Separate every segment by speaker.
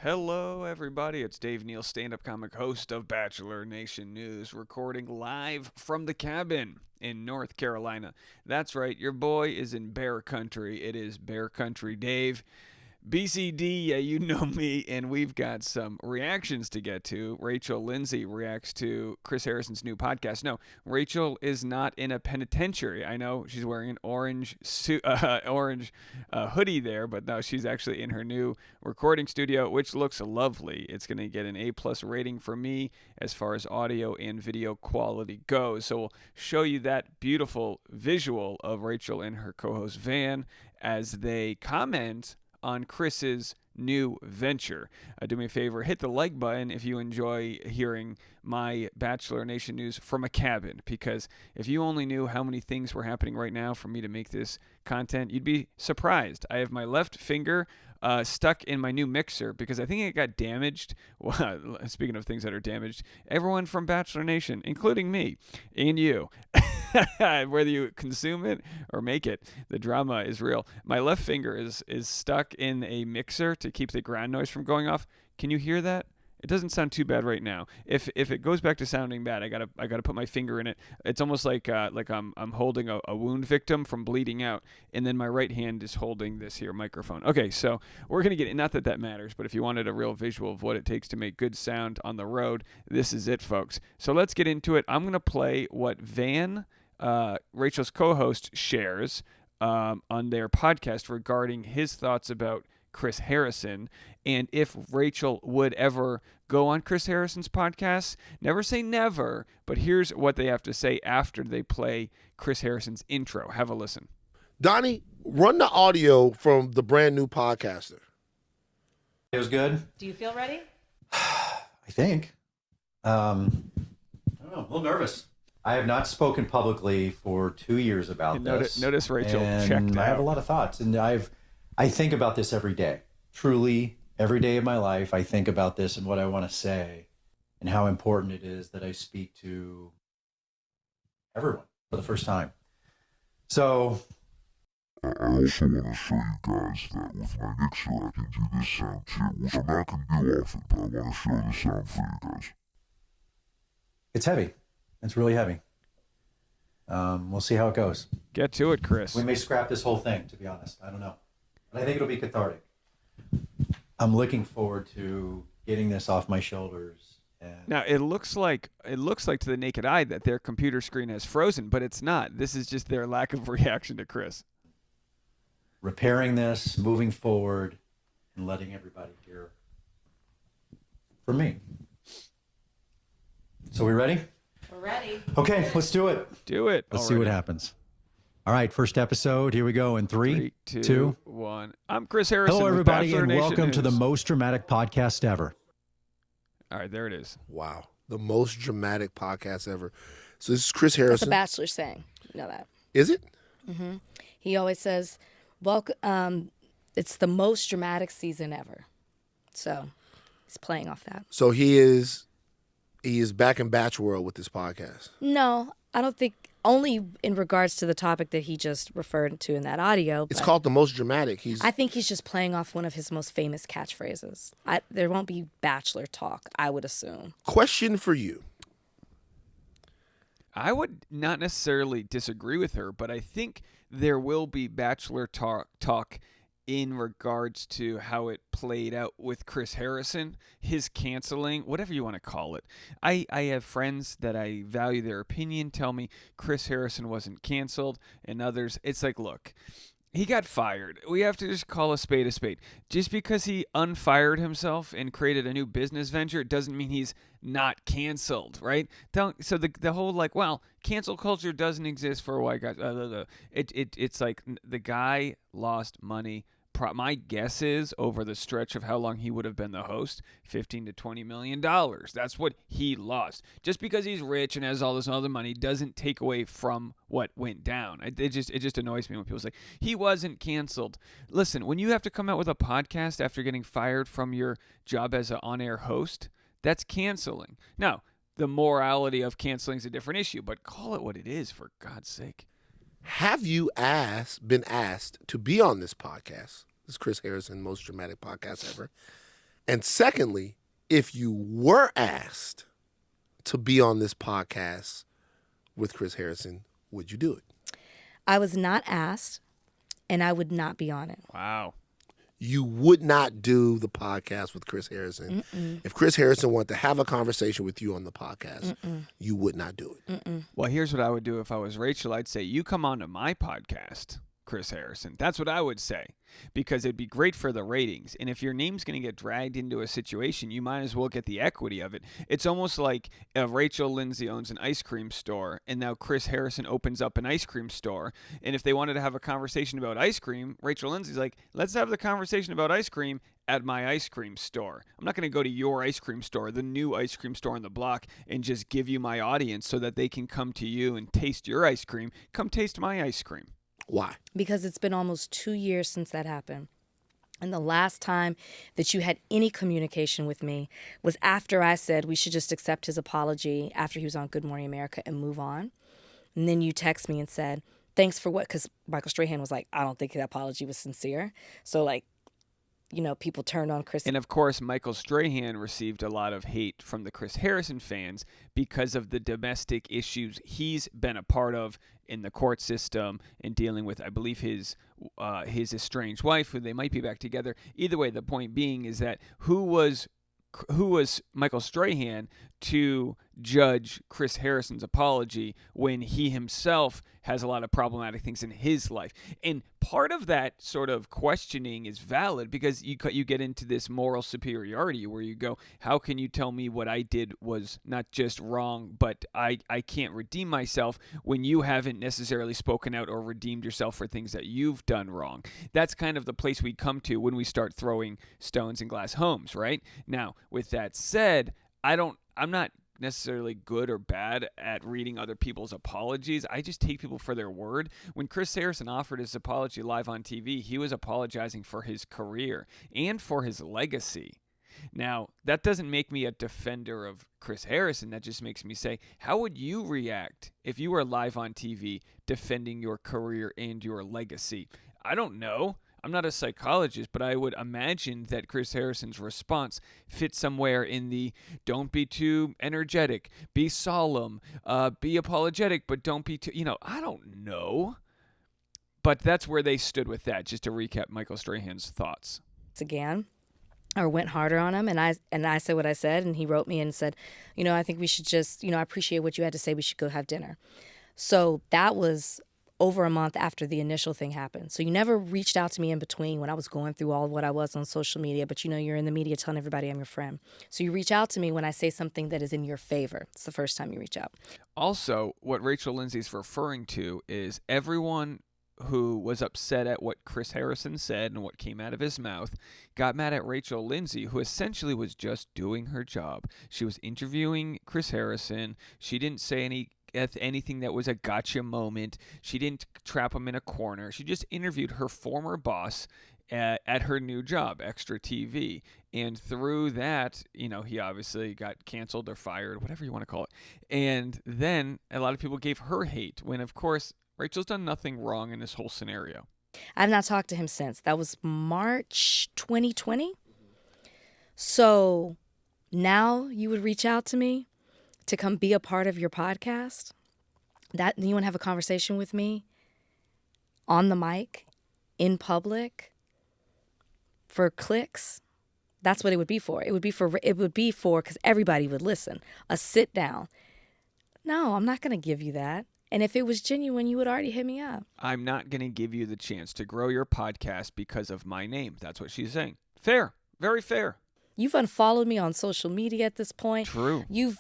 Speaker 1: Hello, everybody. It's Dave Neal, stand-up comic, host of Bachelor Nation News, recording live from the cabin in North Carolina. That's right, your boy is in Bear Country. It is Bear Country Dave. BCD, yeah, you know me, and we've got some reactions to get to. Lindsay reacts to Chris Harrison's new podcast. No, Rachel is not in a penitentiary. I know she's wearing an orange hoodie there, but no, she's actually in her new recording studio, which looks lovely. It's going to get an A+ rating from me as far as audio and video quality goes. So we'll show you that beautiful visual of Rachel in her co-host van as they comment on Chris's new venture. Do me a favor, hit the like button if you enjoy hearing my Bachelor Nation news from a cabin, because if you only knew how many things were happening right now for me to make this content, you'd be surprised. I have my left finger stuck in my new mixer because I think it got damaged. Well, speaking of things that are damaged, everyone from Bachelor Nation, including me and you, whether you consume it or make it, the drama is real. My left finger is stuck in a mixer to keep the ground noise from going off. Can you hear that? It doesn't sound too bad right now. If it goes back to sounding bad, I gotta put my finger in it. It's almost like I'm holding a wound victim from bleeding out, and then my right hand is holding this here microphone. Okay, so we're gonna get it. Not that that matters, but if you wanted a real visual of what it takes to make good sound on the road, this is it, folks. So let's get into it. I'm gonna play what Van, Rachel's co-host, shares on their podcast regarding his thoughts about Chris Harrison, and if Rachel would ever go on Chris Harrison's podcast. Never say never, but here's what they have to say after they play Chris Harrison's intro. Have a listen.
Speaker 2: Donnie, run the audio from the brand new podcaster.
Speaker 3: It was good.
Speaker 4: Do you feel ready?
Speaker 3: I think. I don't know. A little nervous. I have not spoken publicly for 2 years about this.
Speaker 1: Notice Rachel
Speaker 3: and
Speaker 1: checked out.
Speaker 3: I have a lot of thoughts, and I think about this every day. Truly, every day of my life, I think about this and what I want to say, and how important it is that I speak to everyone for the first time. So,
Speaker 5: I also want to show you guys that with my mixer, I can do this sound too, which I'm not going to do often, but I want to show the sound for you guys.
Speaker 3: it's heavy. It's really heavy. We'll see how it goes.
Speaker 1: Get to it, Chris.
Speaker 3: We may scrap this whole thing, to be honest. I don't know. But I think it'll be cathartic. I'm looking forward to getting this off my shoulders. And
Speaker 1: Now it looks like to the naked eye that their computer screen has frozen, but it's not. This is just their lack of reaction to Chris.
Speaker 3: repairing this, moving forward, and letting everybody hear from me. So we ready?
Speaker 4: We're ready.
Speaker 3: Okay, let's do it.
Speaker 1: Do it.
Speaker 3: Let's see what happens. All right, first episode. Here we go in three,
Speaker 1: 3, 2,
Speaker 3: two.
Speaker 1: 1. I'm Chris Harrison.
Speaker 3: Hello,
Speaker 1: with
Speaker 3: everybody,
Speaker 1: Bachelor
Speaker 3: and
Speaker 1: Nation
Speaker 3: welcome to the
Speaker 1: News.
Speaker 3: most dramatic podcast ever.
Speaker 1: All right, there it is.
Speaker 2: Wow. The most dramatic podcast ever. So this is Chris
Speaker 6: That's a
Speaker 2: Harrison.
Speaker 6: Bachelor saying. You know that.
Speaker 2: Is it?
Speaker 6: He always says, "Welcome." It's the most dramatic season ever. So he's playing off that.
Speaker 2: So he is back in Batch World with this podcast.
Speaker 6: No, I don't think. Only in regards to the topic that he just referred to in that audio.
Speaker 2: It's
Speaker 6: but
Speaker 2: called The Most Dramatic.
Speaker 6: I think he's just playing off one of his most famous catchphrases. There won't be Bachelor talk, I would assume.
Speaker 2: Question for you.
Speaker 1: I would not necessarily disagree with her, but I think there will be Bachelor talk in regards to how it played out with Chris Harrison, his canceling, whatever you want to call it. I have friends that I value their opinion tell me Chris Harrison wasn't canceled, and others, it's like, look, he got fired. We have to just call a spade a spade. Just because he unfired himself and created a new business venture doesn't mean he's not canceled, right? So the whole like, well, cancel culture doesn't exist for white guys. It's like the guy lost money. My guess is over the stretch of how long he would have been the host, $15 to $20 million. That's what he lost. Just because he's rich and has all this other money doesn't take away from what went down. It just annoys me when people say he wasn't canceled. Listen, when you have to come out with a podcast after getting fired from your job as an on-air host, that's canceling. Now, the morality of canceling is a different issue, but call it what it is, for God's sake.
Speaker 2: Have you been asked to be on this podcast? This is Chris Harrison, most dramatic podcast ever. And secondly, if you were asked to be on this podcast with Chris Harrison, would you do it?
Speaker 6: I was not asked, and I would not be on it.
Speaker 1: Wow.
Speaker 2: You would not do the podcast with Chris Harrison. If Chris Harrison wanted to have a conversation with you on the podcast, you would not do it.
Speaker 1: Well, here's what I would do if I was Rachel. I'd say, you come on to my podcast, Chris Harrison. That's what I would say, because it'd be great for the ratings. And if your name's going to get dragged into a situation, you might as well get the equity of it. It's almost like Rachel Lindsay owns an ice cream store, and now Chris Harrison opens up an ice cream store. And if they wanted to have a conversation about ice cream, Rachel Lindsay's like, let's have the conversation about ice cream at my ice cream store. I'm not going to go to your ice cream store, the new ice cream store on the block, and just give you my audience so that they can come to you and taste your ice cream. Come taste my ice cream.
Speaker 2: Why?
Speaker 6: Because it's been almost 2 years since that happened. And the last time that you had any communication with me was after I said we should just accept his apology after he was on Good Morning America and move on. And then you text me and said, thanks for what? Because Michael Strahan was like, I don't think that apology was sincere. So, like, you know, people turned on Chris.
Speaker 1: And of course, Michael Strahan received a lot of hate from the Chris Harrison fans because of the domestic issues he's been a part of in the court system and dealing with, I believe, his estranged wife, who they might be back together. Either way, the point being is that who was Michael Strahan to judge Chris Harrison's apology when he himself has a lot of problematic things in his life? And part of that sort of questioning is valid, because you get into this moral superiority where you go, how can you tell me what I did was not just wrong, but I can't redeem myself when you haven't necessarily spoken out or redeemed yourself for things that you've done wrong? That's kind of the place we come to when we start throwing stones in glass homes, right? Now, with that said, I'm not necessarily good or bad at reading other people's apologies. I just take people for their word. When Chris Harrison offered his apology live on TV, he was apologizing for his career and for his legacy. Now, that doesn't make me a defender of Chris Harrison. That just makes me say, how would you react if you were live on TV defending your career and your legacy? I don't know. I'm not a psychologist, but I would imagine that Chris Harrison's response fits somewhere in the don't be too energetic, be solemn, be apologetic, but don't be too, I don't know. But that's where they stood with that, just to recap Michael Strahan's thoughts.
Speaker 6: Again, or went harder on him, and I said what I said, and he wrote me and said, I think we should just, I appreciate what you had to say, we should go have dinner. So that was over a month after the initial thing happened. So you never reached out to me in between when I was going through all of what I was on social media, but you're in the media telling everybody I'm your friend. So you reach out to me when I say something that is in your favor. It's the first time you reach out.
Speaker 1: Also, what Rachel Lindsay's referring to is everyone who was upset at what Chris Harrison said and what came out of his mouth got mad at Rachel Lindsay, who essentially was just doing her job. She was interviewing Chris Harrison. She didn't say anything that was a gotcha moment. She didn't trap him in a corner. She just interviewed her former boss at her new job, Extra TV. And through that, he obviously got canceled or fired, whatever you want to call it. And then a lot of people gave her hate when, of course, Rachel's done nothing wrong in this whole scenario.
Speaker 6: I've not talked to him since. That was March 2020. So now you would reach out to me to come be a part of your podcast? That you want to have a conversation with me on the mic, in public, for clicks? That's what it would be for. It would be for because everybody would listen. A sit down. No, I'm not going to give you that. And if it was genuine, you would already hit me up.
Speaker 1: I'm not going to give you the chance to grow your podcast because of my name. That's what she's saying. Fair. Very fair.
Speaker 6: You've unfollowed me on social media at this point.
Speaker 1: True.
Speaker 6: You've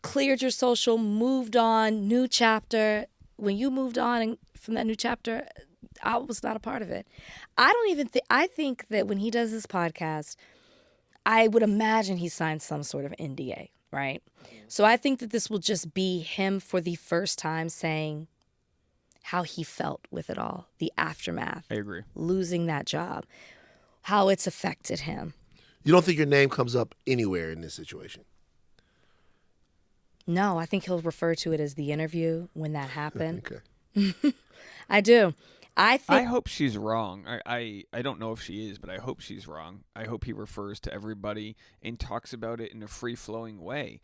Speaker 6: cleared your social, moved on, new chapter. When you moved on from that new chapter, I was not a part of it. I think that when he does this podcast, I would imagine he signed some sort of NDA, right? So I think that this will just be him for the first time saying how he felt with it all, the aftermath.
Speaker 1: I agree.
Speaker 6: Losing that job, how it's affected him.
Speaker 2: You don't think your name comes up anywhere in this situation?
Speaker 6: No, I think he'll refer to it as the interview when that happened.
Speaker 2: Okay.
Speaker 6: I do. I
Speaker 1: I
Speaker 6: think
Speaker 1: hope she's wrong. I don't know if she is, but I hope she's wrong. I hope he refers to everybody and talks about it in a free-flowing way.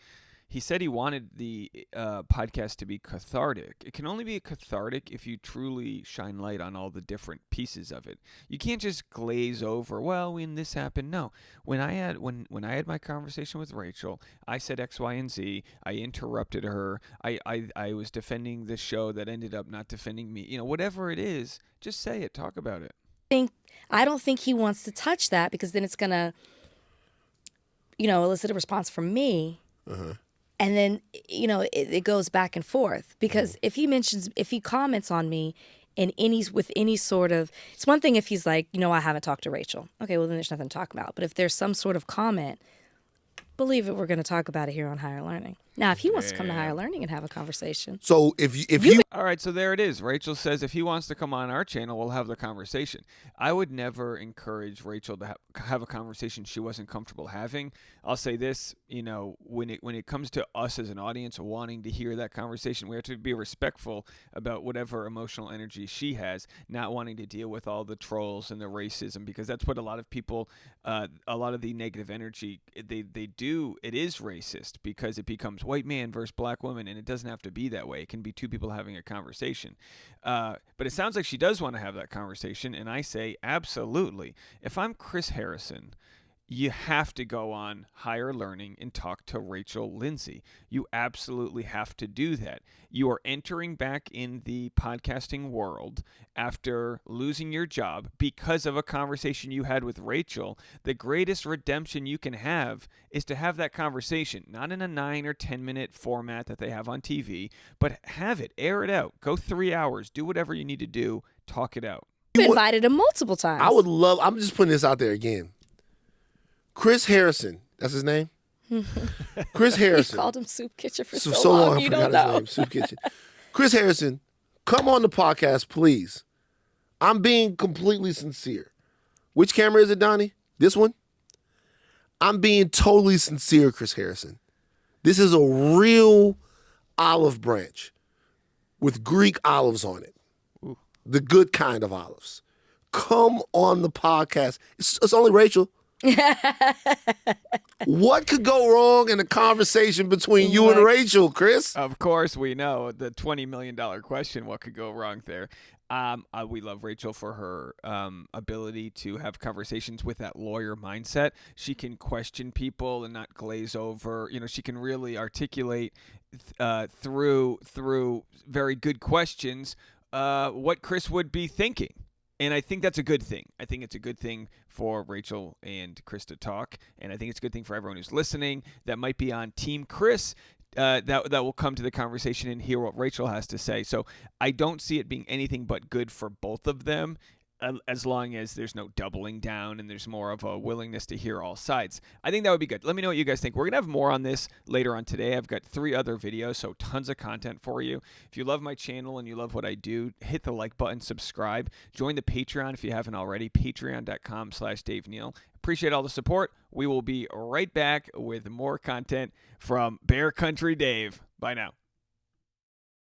Speaker 1: He said he wanted the podcast to be cathartic. It can only be cathartic if you truly shine light on all the different pieces of it. You can't just glaze over. Well, when this happened, no. When I had my conversation with Rachel, I said X, Y, and Z. I interrupted her. I was defending the show that ended up not defending me. Whatever it is, just say it. Talk about it.
Speaker 6: I don't think he wants to touch that because then it's gonna, elicit a response from me. And then, it goes back and forth because if he comments on me with any sort of, it's one thing if he's like, I haven't talked to Rachel. Okay, well then there's nothing to talk about. But if there's some sort of comment, believe it, we're going to talk about it here on Higher Learning. Now, if he wants to come to Higher Learning and have a conversation.
Speaker 2: So if you
Speaker 1: All right, so there it is. Rachel says if he wants to come on our channel, we'll have the conversation. I would never encourage Rachel to have a conversation she wasn't comfortable having. I'll say this, when it comes to us as an audience wanting to hear that conversation, we have to be respectful about whatever emotional energy she has, not wanting to deal with all the trolls and the racism, because that's what a lot of people, a lot of the negative energy, they do. It is racist because it becomes white man versus black woman, and it doesn't have to be that way. It can be two people having a conversation. But it sounds like she does want to have that conversation, and I say absolutely. If I'm Chris Harrison, you have to go on Higher Learning and talk to Rachel Lindsay. You absolutely have to do that. You are entering back in the podcasting world after losing your job because of a conversation you had with Rachel. The greatest redemption you can have is to have that conversation, not in a 9 or 10 minute format that they have on TV, but have it, air it out, go 3 hours, do whatever you need to do, talk it out.
Speaker 6: I've invited him multiple times.
Speaker 2: I'm just putting this out there again. Chris Harrison, that's his name? Chris Harrison.
Speaker 6: You called him Soup Kitchen for so
Speaker 2: long.
Speaker 6: long.
Speaker 2: I
Speaker 6: You
Speaker 2: forgot
Speaker 6: don't
Speaker 2: his
Speaker 6: know.
Speaker 2: name. Soup Kitchen. Chris Harrison, come on the podcast, please. I'm being completely sincere. Which camera is it, Donnie? This one? I'm being totally sincere, Chris Harrison. This is a real olive branch with Greek olives on it. Ooh. The good kind of olives. Come on the podcast. It's only Rachel. What could go wrong in a conversation between you and Rachel, Chris?
Speaker 1: Of course, we know the $20 million question. What could go wrong there? We love Rachel for her ability to have conversations with that lawyer mindset. She can question people and not glaze over. She can really articulate through very good questions what Chris would be thinking. And I think that's a good thing. I think it's a good thing for Rachel and Chris to talk. And I think it's a good thing for everyone who's listening that might be on Team Chris that will come to the conversation and hear what Rachel has to say. So I don't see it being anything but good for both of them, as long as there's no doubling down and there's more of a willingness to hear all sides. I think that would be good. Let me know what you guys think. We're going to have more on this later on today. I've got 3 other videos, so tons of content for you. If you love my channel and you love what I do, hit the like button, subscribe. Join the Patreon if you haven't already, patreon.com/Dave Neal. Appreciate all the support. We will be right back with more content from Bear Country Dave. Bye now.